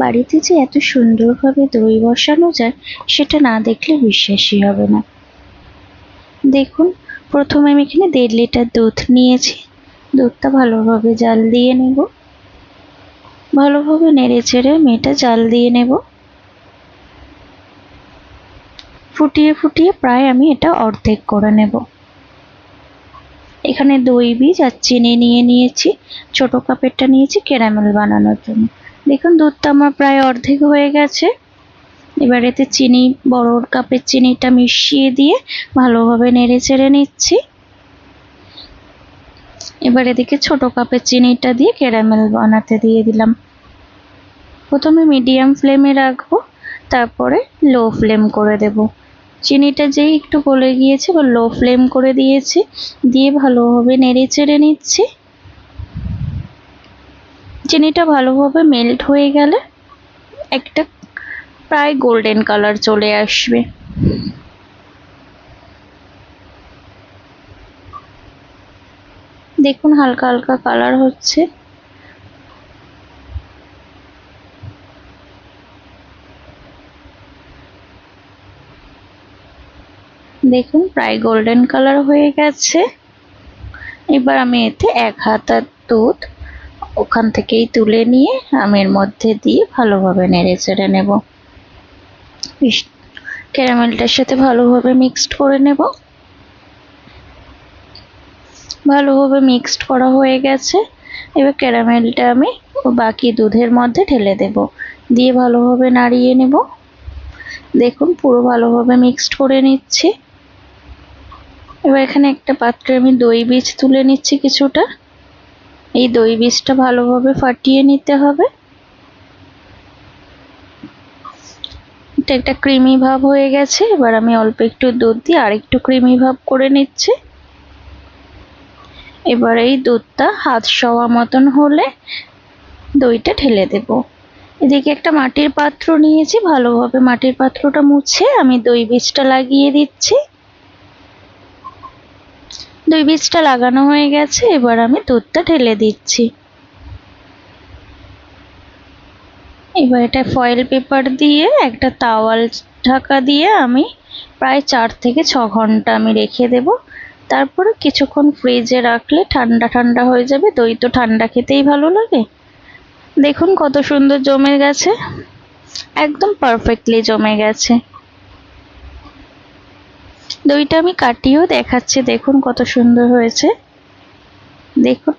বাড়িতে যে এত সুন্দরভাবে দই বসানো যায় সেটা না দেখলে বিশ্বাসই হবে না। দেখুন, প্রথমে আমি এখানে 1.5 লিটার দুধ নিয়েছি। দুধটা ভালোভাবে জাল দিয়ে নেব। ভালোভাবে নেড়ে চেড়ে আমি এটা জাল দিয়ে নেব। ফুটিয়ে ফুটিয়ে প্রায় আমি এটা অর্ধেক করে নেব। এখানে দই বীজ আর চিনি নিয়ে নিয়েছি। ছোট কাপেরটা নিয়েছি ক্যারামেল বানানোর জন্য। দেখুন, দুধটা আমার প্রায় অর্ধেক হয়ে গেছে। এবার এতে চিনি, বড় কাপের চিনিটা মিশিয়ে দিয়ে ভালোভাবে নেড়ে চেড়ে নিচ্ছি। এবার এদিকে ছোট কাপের চিনিটা দিয়ে ক্যারামেল বানাতে দিয়ে দিলাম। প্রথমে মিডিয়াম ফ্লেমে রাখবো, তারপরে লো ফ্লেম করে দেব। চিনিটা যেই একটু গলে গিয়েছে বা লো ফ্লেম করে দিয়েছি, দিয়ে ভালোভাবে নেড়ে চেড়ে নিচ্ছি। চিনিটা ভালোভাবে মেল্ট হয়ে গেলে একটা প্রায় গোল্ডেন কালার চলে আসবে। দেখুন, হালকা হালকা কালার হচ্ছে। দেখুন, প্রায় গোল্ডেন কালার হয়ে গেছে। এবার আমি এতে 1 হাতা দুধ ওখান থেকেই তুলে নিয়ে আমি এর মধ্যে দিয়ে ভালোভাবে নেড়ে চেড়ে নেব। ক্যারামেলটার সাথে ভালোভাবে মিক্সড করে নেব। ভালোভাবে মিক্সড করা হয়ে গেছে। এবার ক্যারামেলটা আমি বাকি দুধের মধ্যে ঢেলে দেব, দিয়ে ভালোভাবে নাড়িয়ে নেব। দেখুন, পুরো ভালোভাবে মিক্সড করে নিচ্ছি। এবার এখানে একটা পাত্রে আমি দই বীজ তুলে নিচ্ছি কিছুটা। এই দই বীজটা ভালোভাবে ফাটিয়ে নিতে হবে। এটা একটা ক্রিমি ভাব হয়ে গেছে। এবার আমি অল্প একটু দুধ দিয়ে আরেকটু ক্রিমি ভাব করে নিচ্ছি। এবার এই দুধটা হাত সওয়া মতন হলে দইটা ঢেলে দেব। এদিকে একটা মাটির পাত্র নিয়েছি, ভালোভাবে মাটির পাত্রটা মুছে আমি দই বীজটা লাগিয়ে দিচ্ছি। দই বীজটা লাগানো হয়ে গেছে। এবার আমি দুধটা ঢেলে দিচ্ছি। এবার এটা ফয়েল পেপার দিয়ে একটা তাওয়াল ঢাকা দিয়ে আমি প্রায় 4 থেকে 6 ঘন্টা আমি রেখে দেব। তারপরে কিছুক্ষণ ফ্রিজে রাখলে ঠান্ডা ঠান্ডা হয়ে যাবে। দই তো ঠান্ডা খেতেই ভালো লাগে। দেখুন কত সুন্দর জমে গেছে, একদম পারফেক্টলি জমে গেছে। দইটা আমি কাটিয়েও দেখাচ্ছি, দেখুন কত সুন্দর হয়েছে। দেখুন,